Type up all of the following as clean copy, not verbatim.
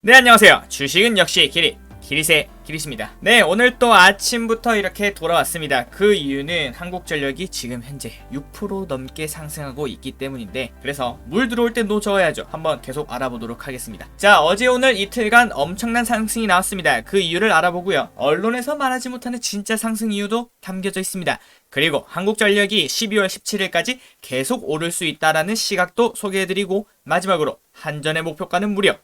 네, 안녕하세요. 주식은 역시 기릿의 기릿입니다. 네, 오늘 또 아침부터 이렇게 돌아왔습니다. 그 이유는 한국전력이 지금 현재 6% 넘게 상승하고 있기 때문인데, 그래서 물 들어올 때 놓쳐야죠. 한번 계속 알아보도록 하겠습니다. 자, 어제 오늘 이틀간 엄청난 상승이 나왔습니다. 그 이유를 알아보고요. 언론에서 말하지 못하는 진짜 상승 이유도 담겨져 있습니다. 그리고 한국전력이 12월 17일까지 계속 오를 수 있다라는 시각도 소개해드리고, 마지막으로 한전의 목표가는 무려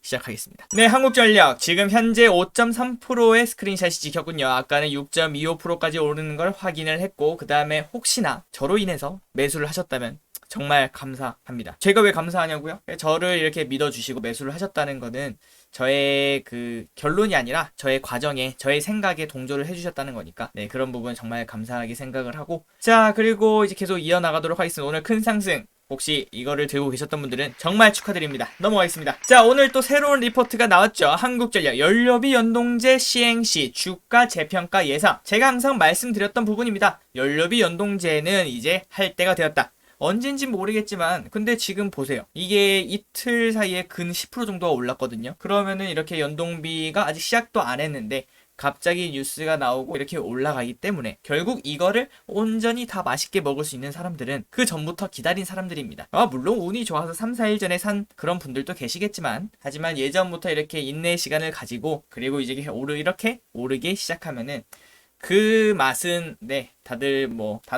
시작하겠습니다. 네, 한국전력 지금 현재 5.3%의 스크린샷이 찍혔군요. 아까는 6.25%까지 오르는 걸 확인을 했고, 그 다음에 혹시나 저로 인해서 매수를 하셨다면 정말 감사합니다. 제가 왜 감사하냐고요? 저를 이렇게 믿어주시고 매수를 하셨다는 거는 저의 그 결론이 아니라 저의 과정에, 저의 생각에 동조를 해주셨다는 거니까, 네, 그런 부분 정말 감사하게 생각을 하고, 자, 그리고 이제 계속 이어나가도록 하겠습니다. 오늘 큰 상승, 혹시 이거를 들고 계셨던 분들은 정말 축하드립니다. 넘어가겠습니다. 자, 오늘 또 새로운 리포트가 나왔죠. 한국전력 연료비 연동제 시행시 주가 재평가 예상. 제가 항상 말씀드렸던 부분입니다. 연료비 연동제는 이제 할 때가 되었다. 언젠진 모르겠지만, 근데 지금 보세요. 이게 이틀 사이에 근 10% 정도가 올랐거든요. 그러면은 이렇게 연동비가 아직 시작도 안 했는데 갑자기 뉴스가 나오고 이렇게 올라가기 때문에 결국 이거를 온전히 다 맛있게 먹을 수 있는 사람들은 그 전부터 기다린 사람들입니다. 물론 운이 좋아서 3, 4일 전에 산 그런 분들도 계시겠지만, 하지만 예전부터 이렇게 인내의 시간을 가지고, 그리고 이제 이렇게 오르게 시작하면은 그 맛은 다들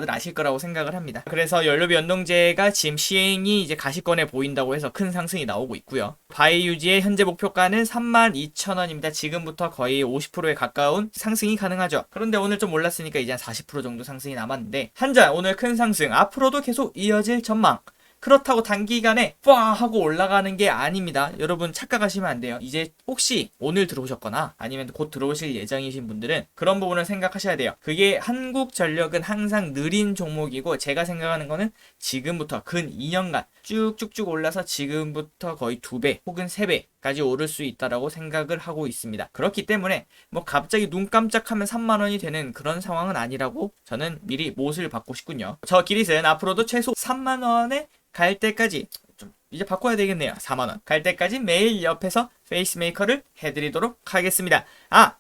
아실 거라고 생각을 합니다. 그래서 연료비 연동제가 지금 시행이 이제 가시권에 보인다고 해서 큰 상승이 나오고 있고요. 바이유지의 현재 목표가는 32,000원입니다. 지금부터 거의 50%에 가까운 상승이 가능하죠. 그런데 오늘 좀 올랐으니까 이제 한 40% 정도 상승이 남았는데, 한전 오늘 큰 상승, 앞으로도 계속 이어질 전망. 그렇다고 단기간에 꽝 하고 올라가는 게 아닙니다. 여러분 착각하시면 안 돼요. 이제 혹시 오늘 들어오셨거나 아니면 곧 들어오실 예정이신 분들은 그런 부분을 생각하셔야 돼요. 그게 한국전력은 항상 느린 종목이고, 제가 생각하는 거는 지금부터 근 2년간 쭉쭉쭉 올라서 지금부터 거의 2배 혹은 3배까지 오를 수 있다라고 생각을 하고 있습니다. 그렇기 때문에 갑자기 눈 깜짝하면 3만원이 되는 그런 상황은 아니라고 저는 미리 못을 받고 싶군요. 저 기릿은 앞으로도 최소 3만원에 갈 때까지, 좀 이제 바꿔야 되겠네요. 4만원 갈 때까지 매일 옆에서 페이스메이커를 해드리도록 하겠습니다.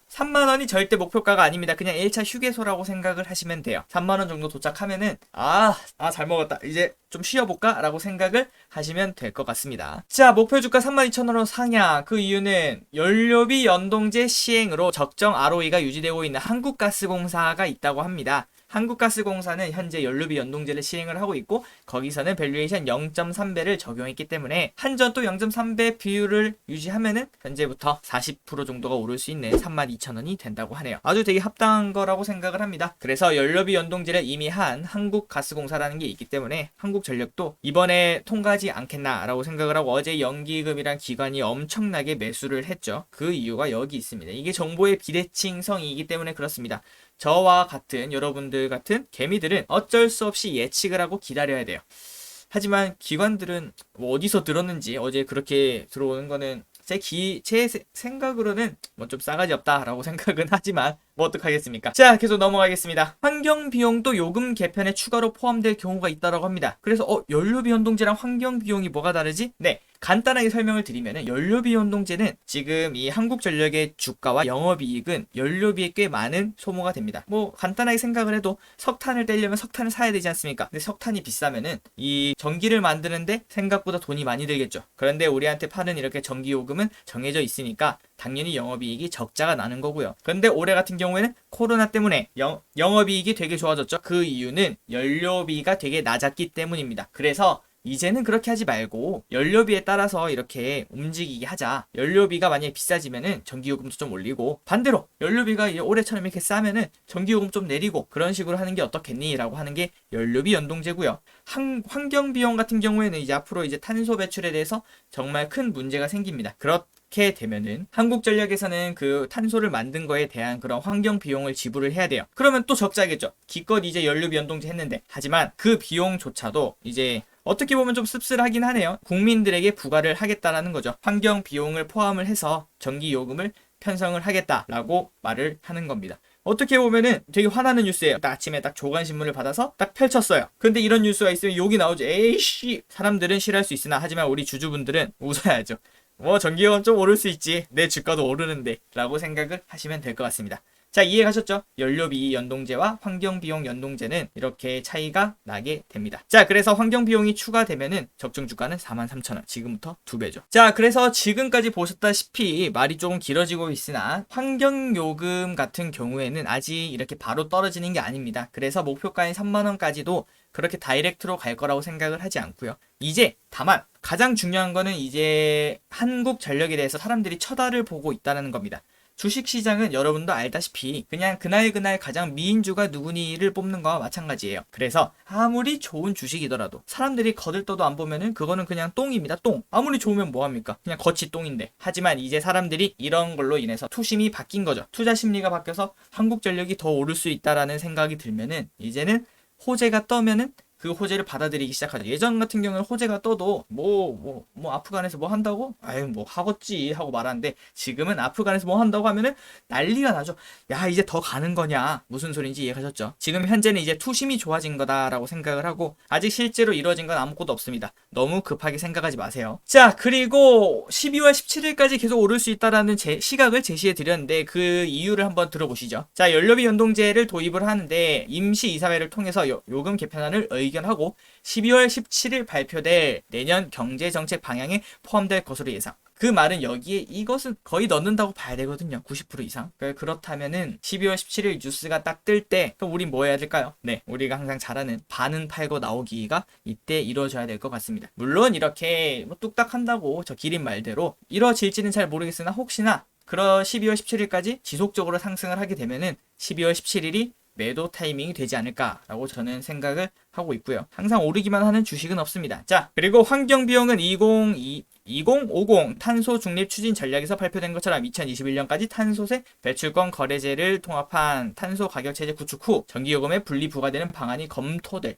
3만원이 절대 목표가가 아닙니다. 그냥 1차 휴게소라고 생각을 하시면 돼요. 3만원 정도 도착하면은 잘 먹었다, 이제 좀 쉬어볼까? 라고 생각을 하시면 될 것 같습니다. 자, 목표 주가 32,000원으로 상향. 그 이유는 연료비 연동제 시행으로 적정 ROE가 유지되고 있는 한국가스공사가 있다고 합니다. 한국가스공사는 현재 연료비 연동제를 시행을 하고 있고, 거기서는 밸류에이션 0.3배를 적용했기 때문에 한전도 0.3배 비율을 유지하면은 현재부터 40% 정도가 오를 수 있는 32,000원이 된다고 하네요. 아주 되게 합당한 거라고 생각을 합니다. 그래서 연료비 연동제를 이미 한 한국가스공사라는 게 있기 때문에 한국전력도 이번에 통과하지 않겠나라고 생각을 하고, 어제 연기금이란 기관이 엄청나게 매수를 했죠. 그 이유가 여기 있습니다. 이게 정보의 비대칭성이기 때문에 그렇습니다. 저와 같은, 여러분들 같은 개미들은 어쩔 수 없이 예측을 하고 기다려야 돼요. 하지만 기관들은 어디서 들었는지 어제 그렇게 들어오는 거는 제 생각으로는 좀 싸가지 없다라고 생각은 하지만 어떡하겠습니까? 자, 계속 넘어가겠습니다. 환경비용도 요금 개편에 추가로 포함될 경우가 있다고 합니다. 그래서 연료비 연동제랑 환경비용이 뭐가 다르지? 간단하게 설명을 드리면은, 연료비 연동제는 지금 이 한국전력의 주가와 영업이익은 연료비에 꽤 많은 소모가 됩니다. 간단하게 생각을 해도 석탄을 떼려면 석탄을 사야 되지 않습니까? 근데 석탄이 비싸면은 이 전기를 만드는데 생각보다 돈이 많이 들겠죠. 그런데 우리한테 파는 이렇게 전기요금은 정해져 있으니까 당연히 영업이익이 적자가 나는 거고요. 그런데 올해 같은 경우에는 코로나 때문에 영업이익이 되게 좋아졌죠. 그 이유는 연료비가 되게 낮았기 때문입니다. 그래서 이제는 그렇게 하지 말고 연료비에 따라서 이렇게 움직이게 하자. 연료비가 만약에 비싸지면은 전기요금도 좀 올리고, 반대로 연료비가 올해처럼 이렇게 싸면은 전기요금 좀 내리고, 그런 식으로 하는 게 어떻겠니? 라고 하는 게 연료비 연동제고요. 환경비용 같은 경우에는 이제 앞으로 이제 탄소 배출에 대해서 정말 큰 문제가 생깁니다. 그렇게 되면은 한국전력에서는 그 탄소를 만든 거에 대한 그런 환경 비용을 지불을 해야 돼요. 그러면 또 적자겠죠. 기껏 이제 연료비 연동제 했는데. 하지만 그 비용조차도 이제 어떻게 보면 좀 씁쓸하긴 하네요. 국민들에게 부과를 하겠다라는 거죠. 환경 비용을 포함을 해서 전기 요금을 편성을 하겠다라고 말을 하는 겁니다. 어떻게 보면은 되게 화나는 뉴스예요. 딱 아침에 딱 조간신문을 받아서 딱 펼쳤어요. 근데 이런 뉴스가 있으면 욕이 나오죠. 에이씨, 사람들은 싫어할 수 있으나, 하지만 우리 주주분들은 웃어야죠. 뭐 전기요금 좀 오를 수 있지. 내 주가도 오르는데 라고 생각을 하시면 될 것 같습니다. 자, 이해 가셨죠? 연료비 연동제와 환경비용 연동제는 이렇게 차이가 나게 됩니다. 자, 그래서 환경비용이 추가되면은 적정주가는 43,000원. 지금부터 2배죠. 자, 그래서 지금까지 보셨다시피 말이 조금 길어지고 있으나 환경요금 같은 경우에는 아직 이렇게 바로 떨어지는 게 아닙니다. 그래서 목표가인 3만원까지도 그렇게 다이렉트로 갈 거라고 생각을 하지 않고요. 이제 다만 가장 중요한 거는 이제 한국전력에 대해서 사람들이 쳐다를 보고 있다는 겁니다. 주식시장은 여러분도 알다시피 그냥 그날 가장 미인주가 누구니를 뽑는 거와 마찬가지예요. 그래서 아무리 좋은 주식이더라도 사람들이 거들떠도 안 보면은 그거는 그냥 똥입니다. 똥. 아무리 좋으면 뭐합니까? 그냥 겉이 똥인데. 하지만 이제 사람들이 이런 걸로 인해서 투심이 바뀐 거죠. 투자 심리가 바뀌어서 한국전력이 더 오를 수 있다라는 생각이 들면은 이제는 호재가 떠면은 그 호재를 받아들이기 시작하죠. 예전 같은 경우는 호재가 떠도 뭐 아프간에서 뭐 한다고? 아유 뭐 하겠지 하고 말하는데 지금은 아프간에서 뭐 한다고 하면은 난리가 나죠. 야 이제 더 가는 거냐? 무슨 소린지 이해하셨죠? 지금 현재는 이제 투심이 좋아진 거다라고 생각을 하고 아직 실제로 이루어진 건 아무것도 없습니다. 너무 급하게 생각하지 마세요. 자 그리고 12월 17일까지 계속 오를 수 있다라는 시각을 제시해 드렸는데 그 이유를 한번 들어보시죠. 자 연료비 연동제를 도입을 하는데 임시 이사회를 통해서 요금 개편안을 의견하고 12월 17일 발표될 내년 경제정책 방향에 포함될 것으로 예상. 그 말은 여기에 이것은 거의 넣는다고 봐야 되거든요. 90% 이상. 그렇다면은 12월 17일 뉴스가 딱 뜰 때 그럼 우린 뭐 해야 될까요? 네, 우리가 항상 잘하는 반은 팔고 나오기가 이때 이루어져야 될 것 같습니다. 물론 이렇게 뭐 뚝딱 한다고 저 기린 말대로 이루어질지는 잘 모르겠으나 혹시나 12월 17일까지 지속적으로 상승을 하게 되면은 12월 17일이 매도 타이밍이 되지 않을까라고 저는 생각을 하고 있고요. 항상 오르기만 하는 주식은 없습니다. 자, 그리고 환경비용은 2050 탄소 중립 추진 전략에서 발표된 것처럼 2021년까지 탄소세 배출권 거래제를 통합한 탄소 가격 체제 구축 후 전기요금에 분리 부과되는 방안이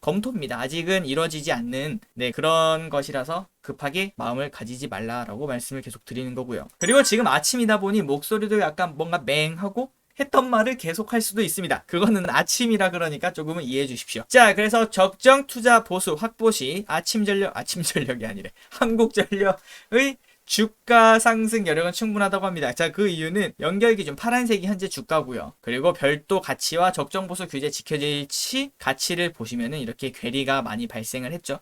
검토입니다. 아직은 이루어지지 않는 그런 것이라서 급하게 마음을 가지지 말라라고 말씀을 계속 드리는 거고요. 그리고 지금 아침이다 보니 목소리도 약간 뭔가 맹하고 했던 말을 계속할 수도 있습니다. 그거는 아침이라 그러니까 조금은 이해해 주십시오. 자, 그래서 적정 투자 보수 확보 시 아침전력이 아니래. 한국전력의 주가 상승 여력은 충분하다고 합니다. 자, 그 이유는 연결 기준 파란색이 현재 주가고요. 그리고 별도 가치와 적정 보수 규제 지켜질 시 가치를 보시면은 이렇게 괴리가 많이 발생을 했죠.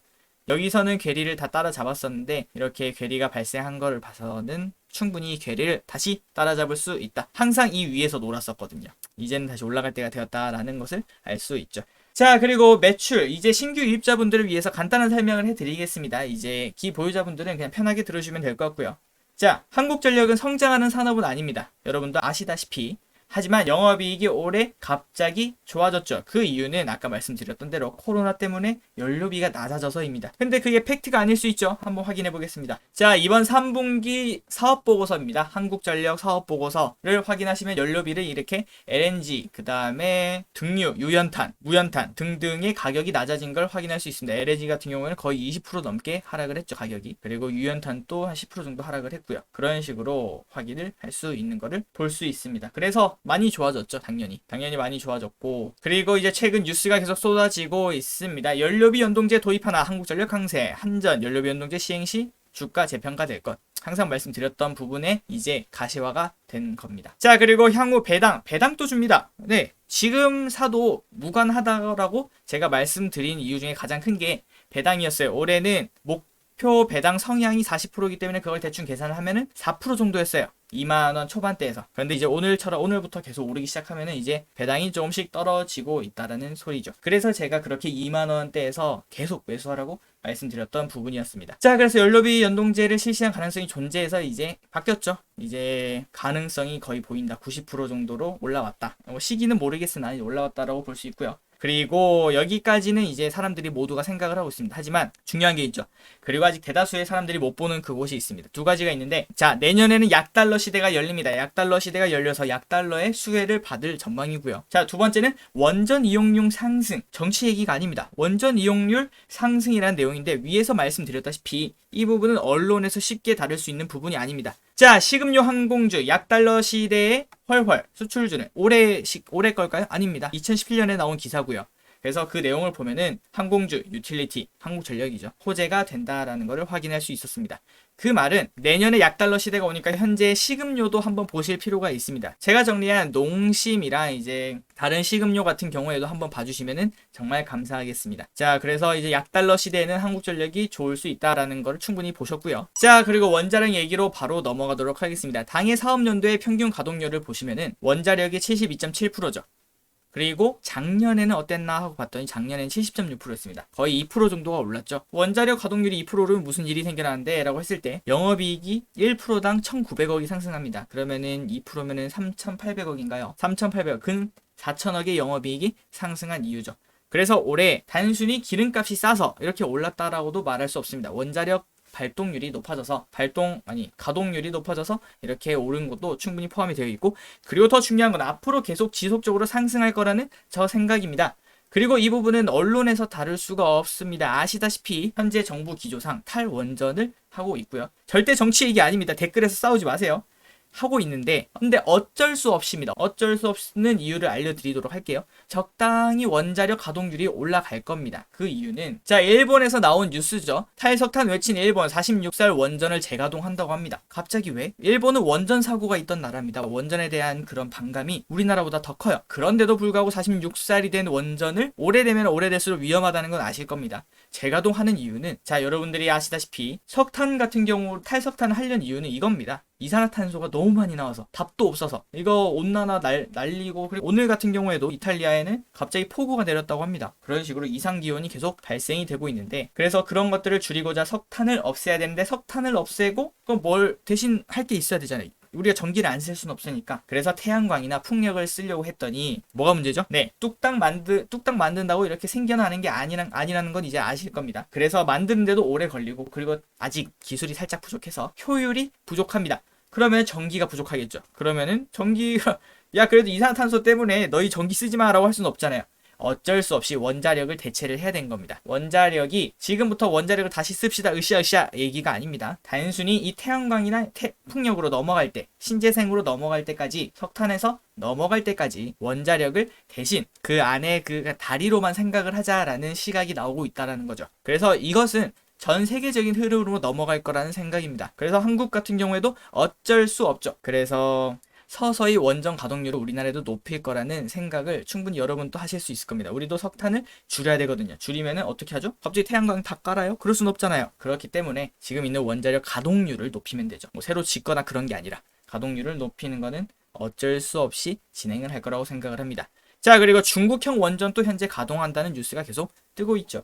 여기서는 괴리를 다 따라잡았었는데 이렇게 괴리가 발생한 거를 봐서는 충분히 괴리를 다시 따라잡을 수 있다. 항상 이 위에서 놀았었거든요. 이제는 다시 올라갈 때가 되었다라는 것을 알 수 있죠. 자 그리고 매출 이제 신규 유입자분들을 위해서 간단한 설명을 해드리겠습니다. 이제 기보유자분들은 그냥 편하게 들으시면 될 것 같고요. 자 한국전력은 성장하는 산업은 아닙니다. 여러분도 아시다시피 하지만 영업이익이 올해 갑자기 좋아졌죠. 그 이유는 아까 말씀드렸던 대로 코로나 때문에 연료비가 낮아져서입니다. 근데 그게 팩트가 아닐 수 있죠. 한번 확인해 보겠습니다. 자 이번 3분기 사업보고서입니다. 한국전력 사업보고서를 확인하시면 연료비를 이렇게 LNG 그 다음에 등유, 유연탄, 무연탄 등등의 가격이 낮아진 걸 확인할 수 있습니다. LNG 같은 경우에는 거의 20% 넘게 하락을 했죠. 가격이. 그리고 유연탄도 한 10% 정도 하락을 했고요. 그런 식으로 확인을 할 수 있는 거를 볼 수 있습니다. 그래서 많이 좋아졌죠. 당연히 많이 좋아졌고 그리고 이제 최근 뉴스가 계속 쏟아지고 있습니다. 연료비 연동제 도입하나 한국전력 강세 한전 연료비 연동제 시행 시 주가 재평가될 것 항상 말씀드렸던 부분에 이제 가시화가 된 겁니다. 자 그리고 향후 배당도 줍니다. 네 지금 사도 무관하다라고 제가 말씀드린 이유 중에 가장 큰 게 배당이었어요. 올해는 목표 배당 성향이 40%이기 때문에 그걸 대충 계산을 하면은 4% 정도였어요. 2만원 초반대에서. 그런데 이제 오늘부터 계속 오르기 시작하면은 이제 배당이 조금씩 떨어지고 있다라는 소리죠. 그래서 제가 그렇게 2만원대에서 계속 매수하라고 말씀드렸던 부분이었습니다. 자, 그래서 연료비 연동제를 실시한 가능성이 존재해서 이제 바뀌었죠. 이제 가능성이 거의 보인다. 90% 정도로 올라왔다. 시기는 모르겠으나 올라왔다라고 볼 수 있고요. 그리고 여기까지는 이제 사람들이 모두가 생각을 하고 있습니다. 하지만 중요한 게 있죠. 그리고 아직 대다수의 사람들이 못 보는 그곳이 있습니다. 두 가지가 있는데 자 내년에는 약달러 시대가 열립니다. 약달러 시대가 열려서 약달러의 수혜를 받을 전망이고요. 자 두 번째는 원전 이용률 상승. 정치 얘기가 아닙니다. 원전 이용률 상승이라는 내용인데 위에서 말씀드렸다시피 이 부분은 언론에서 쉽게 다룰 수 있는 부분이 아닙니다. 자 식음료 항공주 약달러 시대의 훨훨 수출주는 올해 걸까요? 아닙니다. 2017년에 나온 기사고요. 그래서 그 내용을 보면은 항공주, 유틸리티, 한국전력이죠. 호재가 된다라는 것을 확인할 수 있었습니다. 그 말은 내년에 약달러 시대가 오니까 현재 시급료도 한번 보실 필요가 있습니다. 제가 정리한 농심이랑 이제 다른 시급료 같은 경우에도 한번 봐주시면은 정말 감사하겠습니다. 자, 그래서 이제 약달러 시대에는 한국전력이 좋을 수 있다라는 걸 충분히 보셨고요. 자, 그리고 원자력 얘기로 바로 넘어가도록 하겠습니다. 당해 사업연도의 평균 가동률을 보시면은 원자력이 72.7%죠. 그리고 작년에는 어땠나 하고 봤더니 작년에는 70.6%였습니다. 거의 2% 정도가 올랐죠. 원자력 가동률이 2%면 무슨 일이 생겨나는데? 라고 했을 때 영업이익이 1%당 1,900억이 상승합니다. 그러면은 2%면은 3,800억인가요? 3,800억. 근 4천억의 영업이익이 상승한 이유죠. 그래서 올해 단순히 기름값이 싸서 이렇게 올랐다라고도 말할 수 없습니다. 원자력 발동률이 높아져서 가동률이 높아져서 이렇게 오른 것도 충분히 포함이 되어 있고, 그리고 더 중요한 건 앞으로 계속 지속적으로 상승할 거라는 저 생각입니다. 그리고 이 부분은 언론에서 다룰 수가 없습니다. 아시다시피 현재 정부 기조상 탈원전을 하고 있고요. 절대 정치 얘기 아닙니다. 댓글에서 싸우지 마세요. 하고 있는데, 근데 어쩔 수 없습니다. 어쩔 수 없는 이유를 알려드리도록 할게요. 적당히 원자력 가동률이 올라갈 겁니다. 그 이유는 자, 일본에서 나온 뉴스죠. 탈석탄 외친 일본 46살 원전을 재가동한다고 합니다. 갑자기 왜? 일본은 원전 사고가 있던 나라입니다. 원전에 대한 그런 반감이 우리나라보다 더 커요. 그런데도 불구하고 46살이 된 원전을 오래되면 오래될수록 위험하다는 건 아실 겁니다. 재가동하는 이유는, 자, 여러분들이 아시다시피 석탄 같은 경우 탈석탄을 하려는 이유는 이겁니다. 이산화탄소가 너무 많이 나와서, 답도 없어서 이거 온난화 날리고, 그리고 오늘 같은 경우에도 이탈리아에는 갑자기 폭우가 내렸다고 합니다. 그런 식으로 이상기온이 계속 발생이 되고 있는데, 그래서 그런 것들을 줄이고자 석탄을 없애야 되는데, 석탄을 없애고 그럼 뭘 대신 할 게 있어야 되잖아요. 우리가 전기를 안 쓸 수는 없으니까. 그래서 태양광이나 풍력을 쓰려고 했더니 뭐가 문제죠? 네, 뚝딱 만든다고 이렇게 생겨나는 게 아니라는 건 이제 아실 겁니다. 그래서 만드는데도 오래 걸리고, 그리고 아직 기술이 살짝 부족해서 효율이 부족합니다. 그러면 전기가 부족하겠죠. 그러면은 전기가 야, 그래도 이산화탄소 때문에 너희 전기 쓰지 마라고 할 수는 없잖아요. 어쩔 수 없이 원자력을 대체를 해야 된 겁니다. 원자력이 지금부터 원자력을 다시 씁시다 으쌰으쌰 얘기가 아닙니다. 단순히 이 태양광이나 풍력으로 넘어갈 때, 신재생으로 넘어갈 때까지, 석탄에서 넘어갈 때까지 원자력을 대신 그 안에 그 다리로만 생각을 하자라는 시각이 나오고 있다는 거죠. 그래서 이것은 전 세계적인 흐름으로 넘어갈 거라는 생각입니다. 그래서 한국 같은 경우에도 어쩔 수 없죠. 그래서 서서히 원전 가동률을 우리나라에도 높일 거라는 생각을 충분히 여러분도 하실 수 있을 겁니다. 우리도 석탄을 줄여야 되거든요. 줄이면은 어떻게 하죠? 갑자기 태양광 다 깔아요? 그럴 순 없잖아요. 그렇기 때문에 지금 있는 원자력 가동률을 높이면 되죠. 뭐 새로 짓거나 그런 게 아니라 가동률을 높이는 거는 어쩔 수 없이 진행을 할 거라고 생각을 합니다. 자, 그리고 중국형 원전도 현재 가동한다는 뉴스가 계속 뜨고 있죠.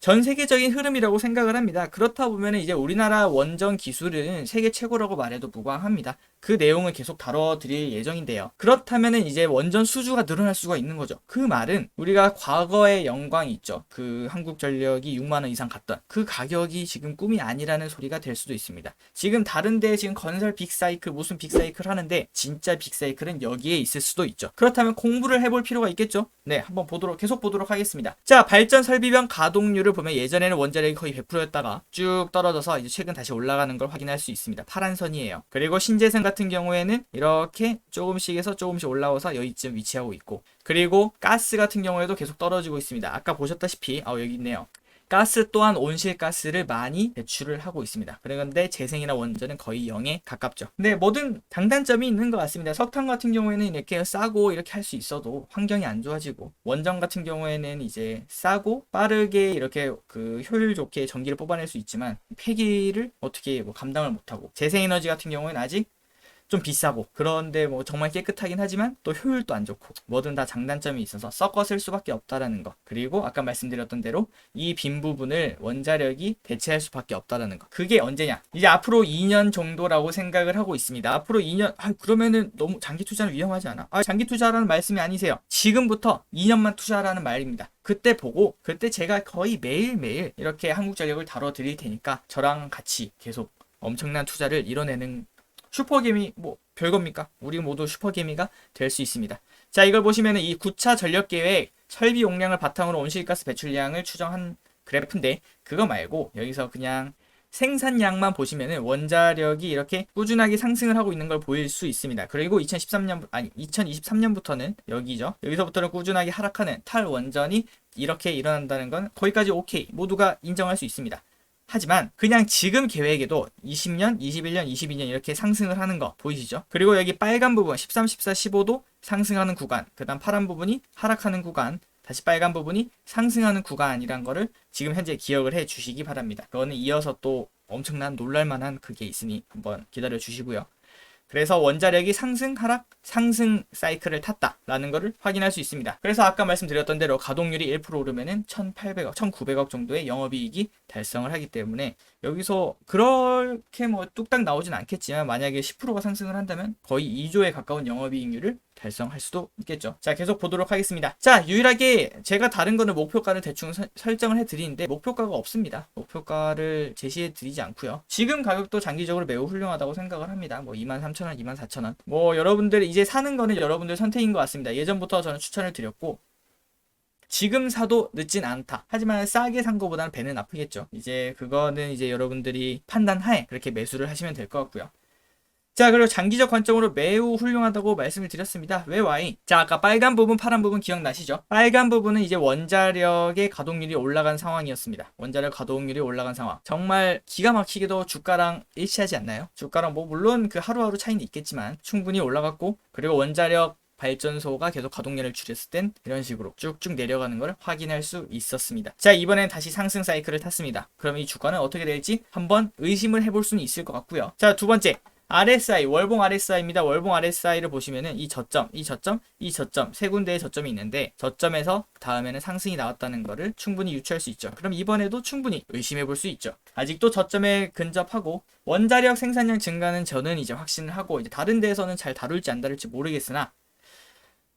전 세계적인 흐름이라고 생각을 합니다. 그렇다 보면 이제 우리나라 원전 기술은 세계 최고라고 말해도 무방합니다. 그 내용을 계속 다뤄드릴 예정인데요. 그렇다면 이제 원전 수주가 늘어날 수가 있는 거죠. 그 말은 우리가 과거의 영광이 있죠. 그 한국전력이 6만원 이상 갔던 그 가격이 지금 꿈이 아니라는 소리가 될 수도 있습니다. 지금 다른데 지금 건설 빅사이클 무슨 빅사이클 하는데 진짜 빅사이클은 여기에 있을 수도 있죠. 그렇다면 공부를 해볼 필요가 있겠죠. 네, 한번 계속 보도록 하겠습니다. 자, 발전 설비별 가동률을 보면 예전에는 원자력이 거의 100%였다가 쭉 떨어져서 이제 최근 다시 올라가는 걸 확인할 수 있습니다. 파란 선이에요. 그리고 신재생 같은 경우에는 이렇게 조금씩에서 조금씩 올라와서 여기쯤 위치하고 있고, 그리고 가스 같은 경우에도 계속 떨어지고 있습니다. 아까 보셨다시피 여기 있네요. 가스 또한 온실가스를 많이 배출을 하고 있습니다. 그런데 재생이나 원전은 거의 0에 가깝죠. 근데 뭐든 장단점이 있는 것 같습니다. 석탄 같은 경우에는 이렇게 싸고 이렇게 할 수 있어도 환경이 안 좋아지고, 원전 같은 경우에는 이제 싸고 빠르게 이렇게 그 효율 좋게 전기를 뽑아낼 수 있지만 폐기를 어떻게 감당을 못하고, 재생에너지 같은 경우에는 아직 좀 비싸고, 그런데 뭐 정말 깨끗하긴 하지만 또 효율도 안 좋고, 뭐든 다 장단점이 있어서 섞어 쓸 수밖에 없다라는 거. 그리고 아까 말씀드렸던 대로 이 빈 부분을 원자력이 대체할 수밖에 없다라는 거. 그게 언제냐? 이제 앞으로 2년 정도라고 생각을 하고 있습니다. 앞으로 2년, 그러면은 너무 장기 투자는 위험하지 않아? 장기 투자라는 말씀이 아니세요. 지금부터 2년만 투자라는 말입니다. 그때 보고, 그때 제가 거의 매일매일 이렇게 한국전력을 다뤄드릴 테니까 저랑 같이 계속 엄청난 투자를 이뤄내는 슈퍼개미, 뭐 별겁니까? 우리 모두 슈퍼개미가 될 수 있습니다. 자, 이걸 보시면은 이 9차 전력계획 설비 용량을 바탕으로 온실가스 배출량을 추정한 그래프인데, 그거 말고 여기서 그냥 생산량만 보시면은 원자력이 이렇게 꾸준하게 상승을 하고 있는 걸 보일 수 있습니다. 그리고 2023년부터는 여기죠. 여기서부터는 꾸준하게 하락하는 탈원전이 이렇게 일어난다는 건 거기까지 오케이. 모두가 인정할 수 있습니다. 하지만 그냥 지금 계획에도 20년, 21년, 22년 이렇게 상승을 하는 거 보이시죠? 그리고 여기 빨간 부분 13, 14, 15도 상승하는 구간, 그 다음 파란 부분이 하락하는 구간, 다시 빨간 부분이 상승하는 구간이란 거를 지금 현재 기억을 해 주시기 바랍니다. 그거는 이어서 또 엄청난 놀랄만한 그게 있으니 한번 기다려 주시고요. 그래서 원자력이 상승, 하락, 상승 사이클을 탔다라는 것을 확인할 수 있습니다. 그래서 아까 말씀드렸던 대로 가동률이 1% 오르면은 1,800억, 1,900억 정도의 영업이익이 달성을 하기 때문에 여기서 그렇게 뭐 뚝딱 나오진 않겠지만 만약에 10%가 상승을 한다면 거의 2조에 가까운 영업이익률을 달성할 수도 있겠죠. 자, 계속 보도록 하겠습니다. 자, 유일하게 제가 다른 거는 목표가를 대충 설정을 해드리는데 목표가가 없습니다. 목표가를 제시해드리지 않고요. 지금 가격도 장기적으로 매우 훌륭하다고 생각을 합니다. 뭐 23,000원, 24,000원. 뭐 여러분들 이제 사는 거는 여러분들 선택인 것 같습니다. 예전부터 저는 추천을 드렸고 지금 사도 늦진 않다. 하지만 싸게 산 거보다는 배는 아프겠죠. 이제 그거는 이제 여러분들이 판단하에 그렇게 매수를 하시면 될 것 같고요. 자, 그리고 장기적 관점으로 매우 훌륭하다고 말씀을 드렸습니다. 왜 Y? 자, 아까 빨간 부분, 파란 부분 기억나시죠? 빨간 부분은 이제 원자력의 가동률이 올라간 상황이었습니다. 원자력 가동률이 올라간 상황. 정말 기가 막히게도 주가랑 일치하지 않나요? 주가랑 뭐 물론 그 하루하루 차이는 있겠지만 충분히 올라갔고, 그리고 원자력 발전소가 계속 가동률을 줄였을 땐 이런 식으로 쭉쭉 내려가는 걸 확인할 수 있었습니다. 자, 이번엔 다시 상승 사이클을 탔습니다. 그럼 이 주가는 어떻게 될지 한번 의심을 해볼 수는 있을 것 같고요. 자, 두 번째. RSI, 월봉 RSI입니다. 월봉 RSI를 보시면은 이 저점 세 군데의 저점이 있는데 저점에서 다음에는 상승이 나왔다는 거를 충분히 유추할 수 있죠. 그럼 이번에도 충분히 의심해 볼 수 있죠. 아직도 저점에 근접하고 원자력 생산량 증가는 저는 이제 확신을 하고 이제 다른 데에서는 잘 다룰지 안 다룰지 모르겠으나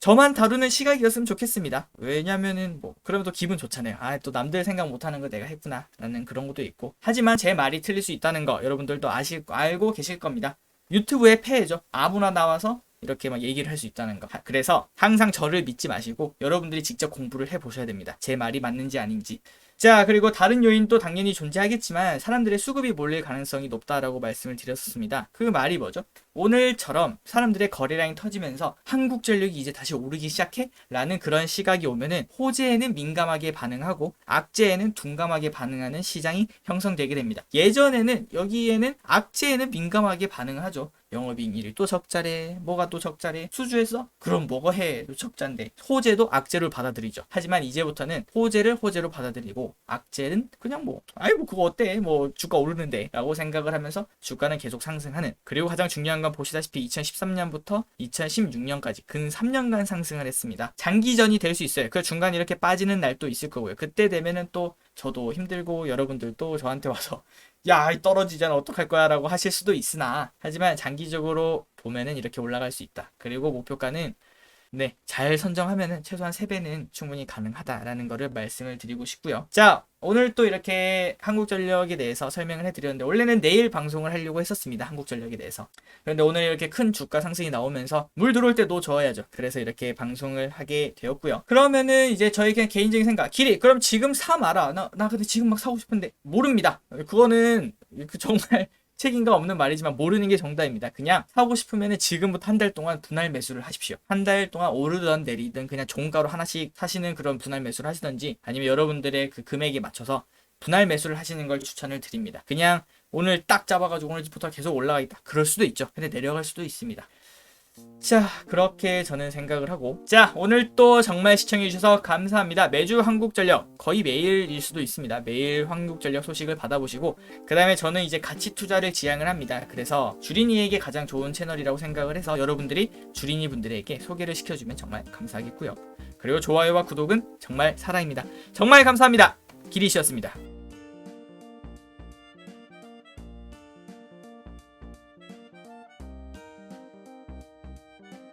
저만 다루는 시각이었으면 좋겠습니다. 왜냐면은 뭐 그러면 또 기분 좋잖아요. 아, 또 남들 생각 못하는 거 내가 했구나 라는 그런 것도 있고. 하지만 제 말이 틀릴 수 있다는 거 여러분들도 알고 계실 겁니다. 유튜브의 폐해죠. 아무나 나와서 이렇게 막 얘기를 할 수 있다는 거. 그래서 항상 저를 믿지 마시고 여러분들이 직접 공부를 해보셔야 됩니다. 제 말이 맞는지 아닌지. 자, 그리고 다른 요인도 당연히 존재하겠지만 사람들의 수급이 몰릴 가능성이 높다라고 말씀을 드렸습니다. 그 말이 뭐죠? 오늘처럼 사람들의 거래량이 터지면서 한국전력이 이제 다시 오르기 시작해? 라는 그런 시각이 오면은 호재에는 민감하게 반응하고 악재에는 둔감하게 반응하는 시장이 형성되게 됩니다. 예전에는 여기에는 악재에는 민감하게 반응을 하죠. 영업이익률이 또 적자래. 뭐가 또 적자래? 수주했어? 그럼 뭐가 해? 또 적자인데. 호재도 악재로 받아들이죠. 하지만 이제부터는 호재를 호재로 받아들이고 악재는 그냥 뭐 그거 어때? 뭐 주가 오르는데 라고 생각을 하면서 주가는 계속 상승하는. 그리고 가장 중요한 건 보시다시피 2013년부터 2016년까지 근 3년간 상승을 했습니다. 장기전이 될 수 있어요. 그 중간에 이렇게 빠지는 날도 있을 거고요. 그때 되면은 또 저도 힘들고 여러분들도 저한테 와서 야, 떨어지잖아 어떡할 거야 라고 하실 수도 있으나 하지만 장기적으로 보면은 이렇게 올라갈 수 있다. 그리고 목표가는 네, 잘 선정하면은 최소한 3배는 충분히 가능하다라는 거를 말씀을 드리고 싶고요. 자, 오늘 또 이렇게 한국전력에 대해서 설명을 해드렸는데 원래는 내일 방송을 하려고 했었습니다. 한국전력에 대해서. 그런데 오늘 이렇게 큰 주가 상승이 나오면서 물 들어올 때 놓줘야죠. 그래서 이렇게 방송을 하게 되었고요. 그러면은 이제 저희 그냥 개인적인 생각. 길이 그럼 지금 사 마라. 나 근데 지금 막 사고 싶은데 모릅니다. 그거는 정말 책임감 없는 말이지만 모르는 게 정답입니다. 그냥 사고 싶으면 지금부터 한 달 동안 분할 매수를 하십시오. 한 달 동안 오르든 내리든 그냥 종가로 하나씩 사시는 그런 분할 매수를 하시든지 아니면 여러분들의 그 금액에 맞춰서 분할 매수를 하시는 걸 추천을 드립니다. 그냥 오늘 딱 잡아가지고 오늘부터 계속 올라가겠다. 그럴 수도 있죠. 근데 내려갈 수도 있습니다. 자, 그렇게 저는 생각을 하고 자, 오늘 또 정말 시청해주셔서 감사합니다. 매주 한국전력 거의 매일일 수도 있습니다. 매일 한국전력 소식을 받아보시고 그 다음에 저는 이제 가치 투자를 지향을 합니다. 그래서 주린이에게 가장 좋은 채널이라고 생각을 해서 여러분들이 주린이 분들에게 소개를 시켜주면 정말 감사하겠고요. 그리고 좋아요와 구독은 정말 사랑입니다. 정말 감사합니다. 기리씨였습니다.